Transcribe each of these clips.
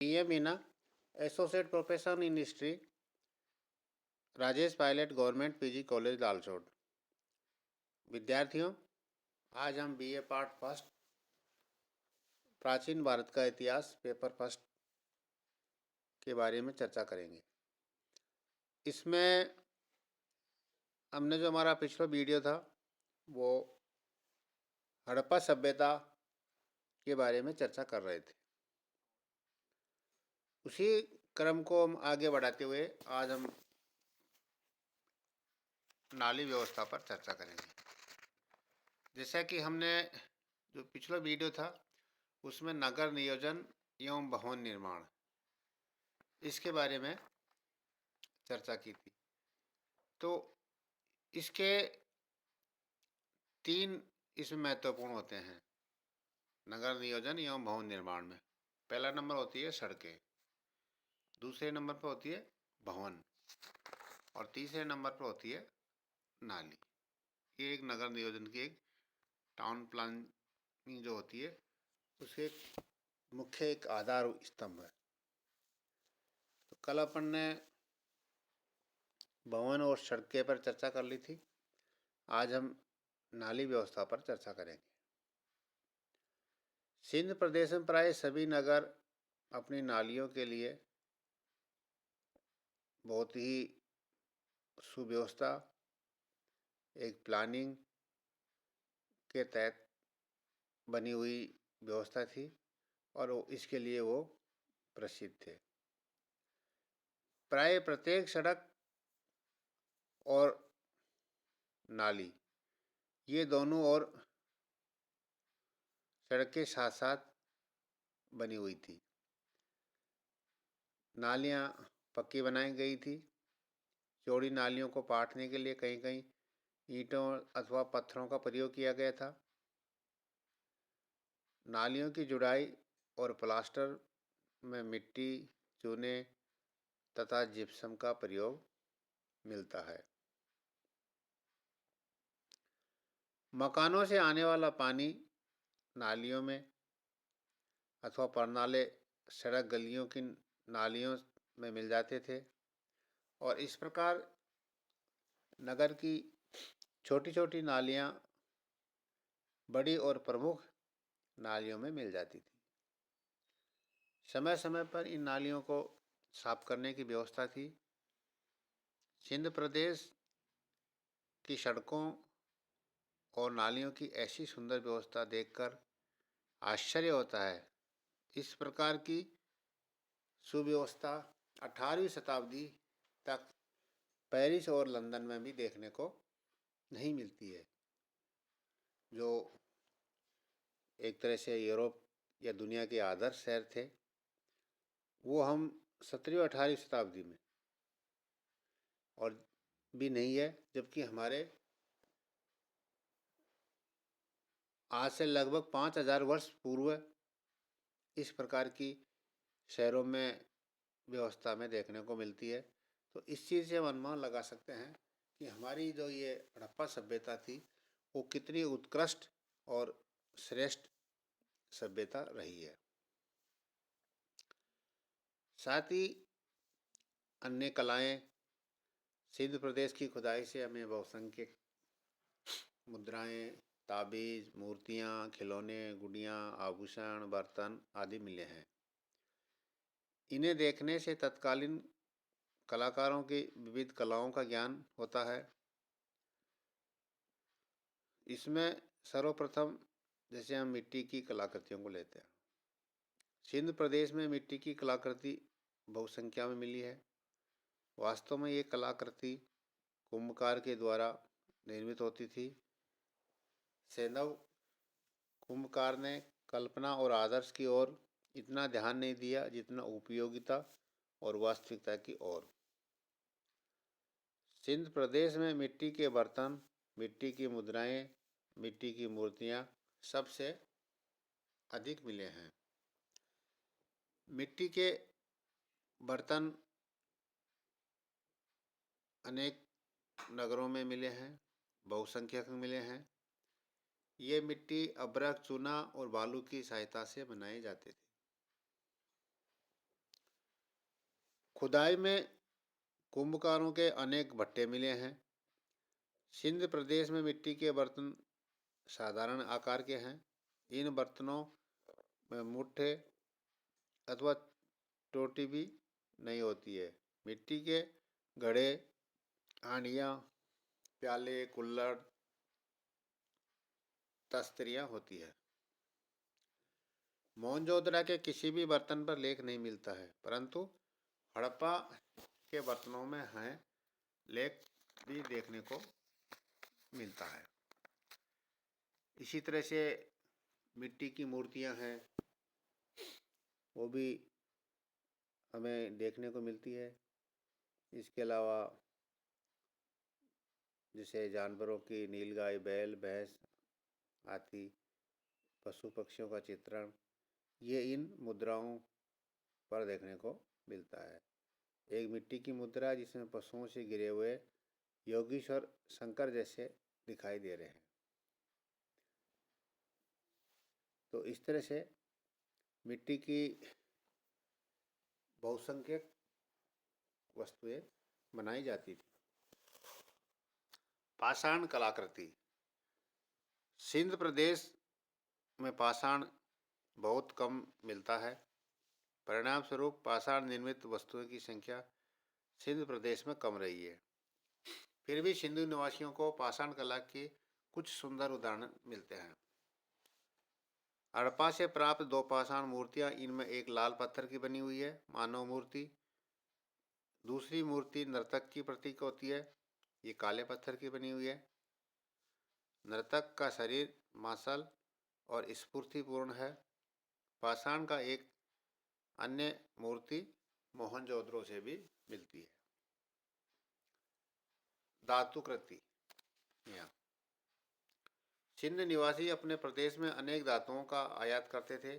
PM Meena, associate professor in history, Rajesh Pilot, government PG college Lalsot. विद्यार्थियों, आज हम BA पार्ट फर्स्ट प्राचीन भारत का इतिहास पेपर फर्स्ट के बारे में चर्चा करेंगे। इसमें हमने जो हमारा पिछला वीडियो था वो हड़प्पा सभ्यता के बारे में चर्चा कर रहे थे। उसी क्रम को हम आगे बढ़ाते हुए आज हम नाली व्यवस्था पर चर्चा करेंगे। जैसा कि हमने जो पिछला वीडियो था उसमें नगर नियोजन एवं भवन निर्माण इसके बारे में चर्चा की थी। तो इसके 3 इसमें महत्वपूर्ण होते हैं नगर नियोजन एवं भवन निर्माण में। पहला नंबर होती है सड़कें, दूसरे नंबर पर होती है भवन और तीसरे नंबर पर होती है नाली। ये एक नगर नियोजन की एक टाउन प्लानिंग जो होती है उसके मुख्य एक आधार स्तंभ है। तो कल अपन ने भवन और सड़कें पर चर्चा कर ली थी। आज हम नाली व्यवस्था पर चर्चा करेंगे। सिंध प्रदेश में प्राय सभी नगर अपनी नालियों के लिए बहुत ही सुव्यवस्था एक प्लानिंग के तहत बनी हुई व्यवस्था थी और इसके लिए वो प्रसिद्ध थे। प्राय प्रत्येक सड़क और नाली ये दोनों और सड़क के साथ साथ बनी हुई थी। नालियाँ पक्की बनाई गई थी। चौड़ी नालियों को पाटने के लिए कहीं कहीं ईंटों अथवा पत्थरों का प्रयोग किया गया था। नालियों की जुड़ाई और प्लास्टर में मिट्टी, चूने तथा जिप्सम का प्रयोग मिलता है। मकानों से आने वाला पानी नालियों में अथवा परनाले सड़क गलियों की नालियों में मिल जाते थे और इस प्रकार नगर की छोटी छोटी नालियाँ बड़ी और प्रमुख नालियों में मिल जाती थी। समय समय पर इन नालियों को साफ करने की व्यवस्था थी। सिंध प्रदेश की सड़कों और नालियों की ऐसी सुंदर व्यवस्था देखकर आश्चर्य होता है। इस प्रकार की सुव्यवस्था 18वीं शताब्दी तक पेरिस और लंदन में भी देखने को नहीं मिलती है, जो एक तरह से यूरोप या दुनिया के आदर्श शहर थे। वो हम 17वीं 18वीं शताब्दी में और भी नहीं है, जबकि हमारे आज से लगभग 5000 वर्ष पूर्व इस प्रकार की शहरों में व्यवस्था में देखने को मिलती है। तो इस चीज़ से हम अनुमान लगा सकते हैं कि हमारी जो ये हड़प्पा सभ्यता थी वो कितनी उत्कृष्ट और श्रेष्ठ सभ्यता रही है। साथ ही अन्य कलाएं सिंध प्रदेश की खुदाई से हमें बहुसंख्यक मुद्राएं, ताबीज, मूर्तियां, खिलौने, गुड़ियां, आभूषण, बर्तन आदि मिले हैं। इन्हें देखने से तत्कालीन कलाकारों की विविध कलाओं का ज्ञान होता है। इसमें सर्वप्रथम जैसे हम मिट्टी की कलाकृतियों को लेते हैं। सिंध प्रदेश में मिट्टी की कलाकृति बहुसंख्या में मिली है। वास्तव में ये कलाकृति कुंभकार के द्वारा निर्मित होती थी। सैंधव कुंभकार ने कल्पना और आदर्श की ओर इतना ध्यान नहीं दिया जितना उपयोगिता और वास्तविकता की ओर। सिंध प्रदेश में मिट्टी के बर्तन, मिट्टी की मुद्राएं, मिट्टी की मूर्तियां सबसे अधिक मिले हैं। मिट्टी के बर्तन अनेक नगरों में मिले हैं, बहुसंख्यक मिले हैं। ये मिट्टी अभ्रक, चूना और बालू की सहायता से बनाए जाते थे। खुदाई में कुंभकारों के अनेक भट्टे मिले हैं। सिंध प्रदेश में मिट्टी के बर्तन साधारण आकार के हैं। इन बर्तनों में मुट्ठे अथवा टोटी भी नहीं होती है। मिट्टी के घड़े, हांडियाँ, प्याले, कुल्हड़, तस्तरियाँ होती है। मोहनजोदड़ो के किसी भी बर्तन पर लेख नहीं मिलता है, परंतु हड़प्पा के बर्तनों में हैं लेख भी देखने को मिलता है। इसी तरह से मिट्टी की मूर्तियां हैं, वो भी हमें देखने को मिलती है। इसके अलावा जैसे जानवरों की नीलगाय, बैल, भैंस, हाथी, पशु पक्षियों का चित्रण, ये इन मुद्राओं पर देखने को मिलता है। एक मिट्टी की मुद्रा जिसमें पशुओं से घिरे हुए योगीश्वर शंकर जैसे दिखाई दे रहे हैं। तो इस तरह से मिट्टी की बहुसंख्यक वस्तुएं बनाई जाती थी। पाषाण कलाकृति। सिंध प्रदेश में पाषाण बहुत कम मिलता है। परिणाम स्वरूप पाषाण निर्मित वस्तुओं की संख्या सिंध प्रदेश में कम रही है। फिर भी सिंधु निवासियों को पाषाण कला के कुछ सुंदर उदाहरण मिलते हैं। हड़प्पा से प्राप्त दो पाषाण मूर्तियां, इनमें एक लाल पत्थर की बनी हुई है, मानव मूर्ति। दूसरी मूर्ति नर्तक की प्रतीक होती है, ये काले पत्थर की बनी हुई है। नर्तक का शरीर मांसल और स्फूर्तिपूर्ण है। पाषाण का एक अन्य मूर्ति मोहनजोदड़ो से भी मिलती है। धातुकृति। यहाँ सिंध निवासी अपने प्रदेश में अनेक धातुओं का आयात करते थे।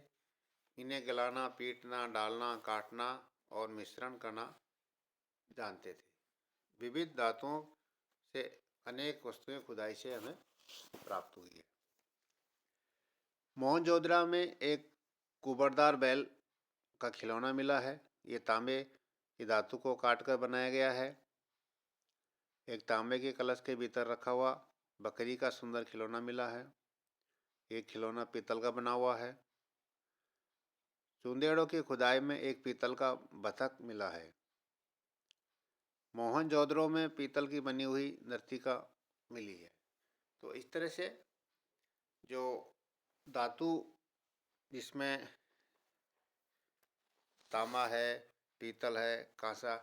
इन्हें गलाना, पीटना, डालना, काटना और मिश्रण करना जानते थे। विविध धातुओं से अनेक वस्तुएं खुदाई से हमें प्राप्त हुई है। मोहनजोदड़ो में एक कुबड़दार बैल का खिलौना मिला है। ये तांबे की धातु को काटकर बनाया गया है। एक तांबे के कलश के भीतर रखा हुआ बकरी का सुंदर खिलौना मिला है। एक खिलौना पीतल का बना हुआ है। चूंदेड़ों की खुदाई में एक पीतल का बतख मिला है। मोहनजोदड़ो में पीतल की बनी हुई नर्तिका मिली है। तो इस तरह से जो धातु जिसमें तांबा है, पीतल है, कांसा,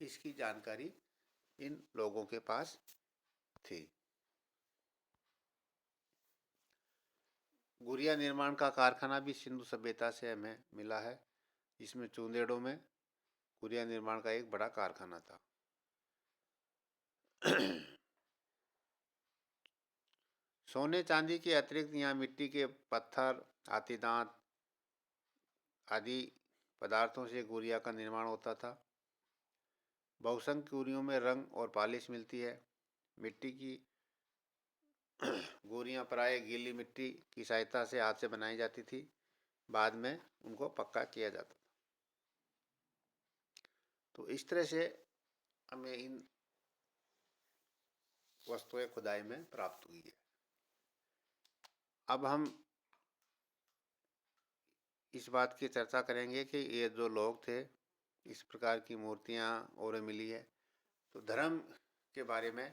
इसकी जानकारी इन लोगों के पास थी। गुड़िया निर्माण का कारखाना भी सिंधु सभ्यता से हमें मिला है। इसमें चूंदेड़ों में गुड़िया निर्माण का एक बड़ा कारखाना था। सोने चांदी के अतिरिक्त यहाँ मिट्टी के पत्थर, हाथी दांत आदि पदार्थों से गुड़िया का निर्माण होता था। बहुसंख्य गुड़ियों में रंग और पॉलिश मिलती है। मिट्टी की गुड़ियाँ प्राय गीली मिट्टी की सहायता से हाथ से बनाई जाती थी। बाद में उनको पक्का किया जाता था। तो इस तरह से हमें इन वस्तुएं खुदाई में प्राप्त हुई है। अब हम इस बात की चर्चा करेंगे कि ये जो लोग थे, इस प्रकार की मूर्तियां और मिली है, तो धर्म के बारे में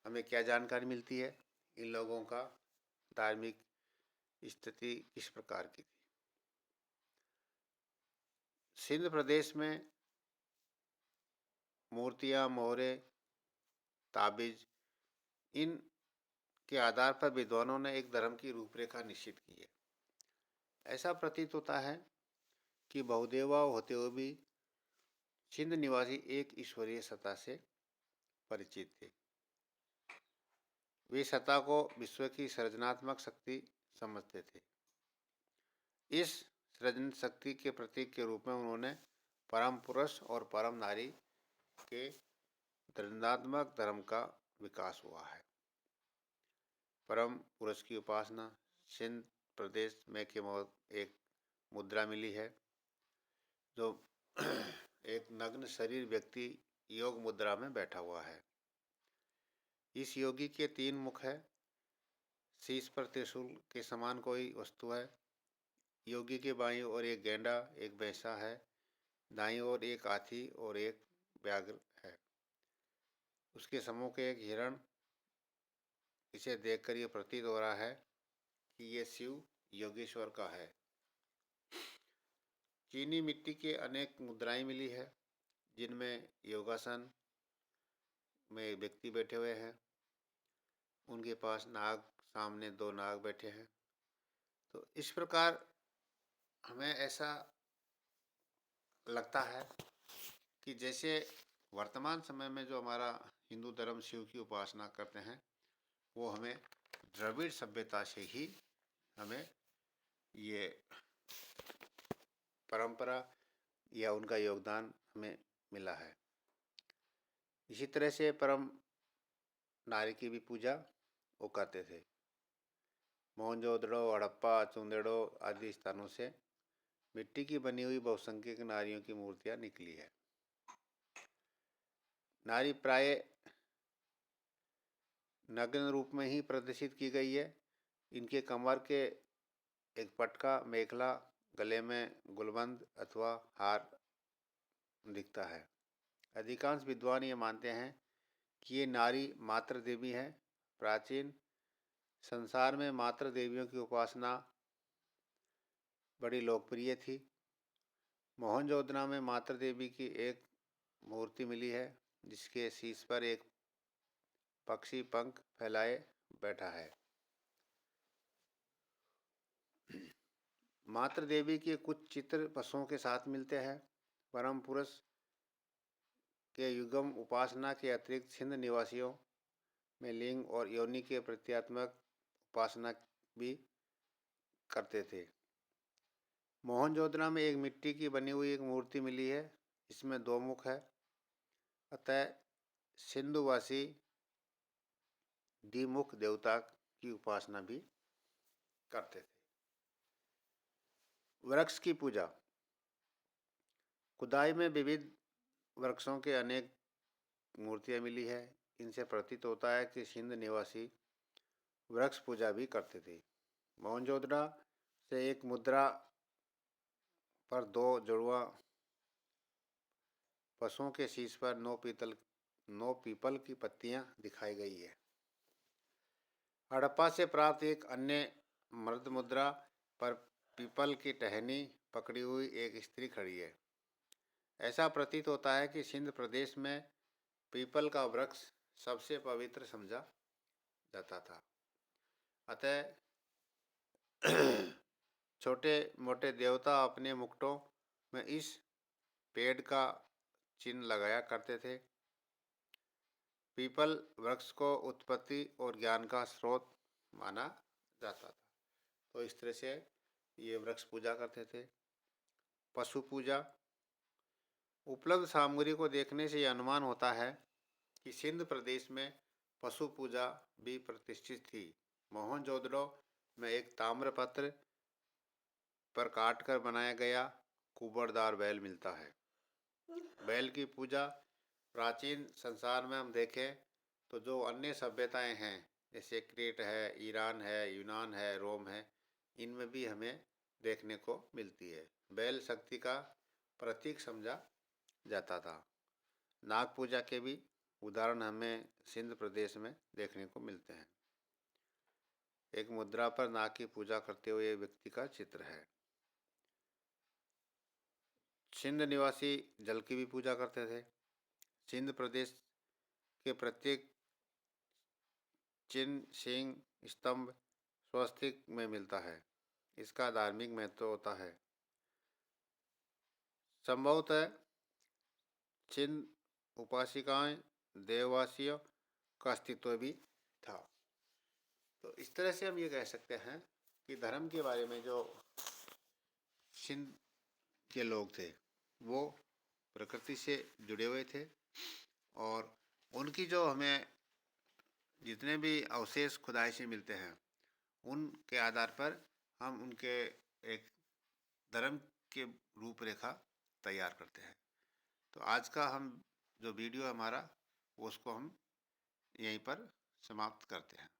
हमें क्या जानकारी मिलती है, इन लोगों का धार्मिक स्थिति किस प्रकार की थी। सिंध प्रदेश में मूर्तियां, मोहरे, ताबीज, इन के आधार पर विद्वानों ने एक धर्म की रूपरेखा निश्चित की है। ऐसा प्रतीत होता है कि बहुदेवा होते हुए भी सिंध निवासी एक ईश्वरीय सत्ता से परिचित थे। वे सत्ता को विश्व की सृजनात्मक शक्ति समझते थे। इस सृजन शक्ति के प्रतीक के रूप में उन्होंने परम पुरुष और परम नारी के दृढ़ात्मक धर्म का विकास हुआ है। परम पुरुष की उपासना सिंध प्रदेश में के एक मुद्रा मिली है, जो एक नग्न शरीर व्यक्ति योग मुद्रा में बैठा हुआ है। इस योगी के 3 मुख है। शीश पर त्रिशूल के समान कोई वस्तु है। योगी के बाईं ओर एक गैंडा, एक भैंसा है। दाईं ओर एक हाथी और एक व्याघ्र है। उसके सम्मुख एक हिरण। इसे देखकर यह प्रतीत हो रहा है कि ये शिव योगेश्वर का है। चीनी मिट्टी के अनेक मुद्राएं मिली है, जिनमें योगासन में व्यक्ति बैठे हुए हैं। उनके पास नाग, सामने 2 नाग बैठे हैं। तो इस प्रकार हमें ऐसा लगता है कि जैसे वर्तमान समय में जो हमारा हिंदू धर्म शिव की उपासना करते हैं, वो हमें द्रविड़ सभ्यता से ही हमें ये परंपरा या उनका योगदान हमें मिला है। इसी तरह से परम नारी की भी पूजा वो करते थे। मोहनजोदड़ो, हड़प्पा, चुंदेड़ो आदि स्थानों से मिट्टी की बनी हुई बहुसंख्यक नारियों की मूर्तियां निकली है। नारी प्राय नग्न रूप में ही प्रदर्शित की गई है। इनके कमर के एक पटका, मेखला, गले में गुलबंद अथवा हार दिखता है। अधिकांश विद्वान ये मानते हैं कि ये नारी मातृ देवी है। प्राचीन संसार में मातृ देवियों की उपासना बड़ी लोकप्रिय थी। मोहनजोदड़ो में मातृ देवी की एक मूर्ति मिली है, जिसके शीश पर एक पक्षी पंख फैलाए बैठा है। मातृ देवी के कुछ चित्र पशुओं के साथ मिलते हैं। परम पुरुष के युगम उपासना के अतिरिक्त सिंध निवासियों में लिंग और योनि के प्रतीकात्मक उपासना भी करते थे। मोहनजोदड़ो में एक मिट्टी की बनी हुई एक मूर्ति मिली है, इसमें 2 मुख है। अतः सिंधुवासी द्विमुख देवता की उपासना भी करते थे। वृक्ष की पूजा। खुदाई में विविध वृक्षों के अनेक मूर्तियां मिली है। इनसे प्रतीत होता है कि सिंध निवासी वृक्ष पूजा भी करते थे। मोहनजोदड़ो से एक मुद्रा पर 2 जुड़वा पशुओं के शीश पर 9 पीपल की पत्तियां दिखाई गई है। हड़प्पा से प्राप्त एक अन्य मृद मुद्रा पर पीपल की टहनी पकड़ी हुई एक स्त्री खड़ी है। ऐसा प्रतीत होता है कि सिंध प्रदेश में पीपल का वृक्ष सबसे पवित्र समझा जाता था। अतः छोटे मोटे देवता अपने मुकुटों में इस पेड़ का चिन्ह लगाया करते थे। पीपल वृक्ष को उत्पत्ति और ज्ञान का स्रोत माना जाता था। तो इस तरह से ये वृक्ष पूजा करते थे। पशु पूजा। उपलब्ध सामग्री को देखने से यह अनुमान होता है कि सिंध प्रदेश में पशु पूजा भी प्रतिष्ठित थी। मोहनजोदड़ो में एक ताम्रपत्र पर काटकर बनाया गया कुबड़दार बैल मिलता है। बैल की पूजा प्राचीन संसार में हम देखें तो जो अन्य सभ्यताएं हैं, जैसे क्रेट है, ईरान है, यूनान है, रोम है, इनमें भी हमें देखने को मिलती है। बैल शक्ति का प्रतीक समझा जाता था। नाग पूजा के भी उदाहरण हमें सिंध प्रदेश में देखने को मिलते हैं। एक मुद्रा पर नाग की पूजा करते हुए व्यक्ति का चित्र है। सिंध निवासी जल की भी पूजा करते थे। सिंध प्रदेश के प्रत्येक चिन्ह, सिंह, स्तंभ स्वस्तिक में मिलता है। इसका धार्मिक महत्व होता है। संभवतः सिंध उपासिकाएं देववासियों का अस्तित्व भी था। तो इस तरह से हम ये कह सकते हैं कि धर्म के बारे में जो सिंध के लोग थे वो प्रकृति से जुड़े हुए थे, और उनकी जो हमें जितने भी अवशेष खुदाई से मिलते हैं, उनके आधार पर हम उनके एक धर्म के रूपरेखा तैयार करते हैं। तो आज का हम जो वीडियो है हमारा, उसको हम यहीं पर समाप्त करते हैं।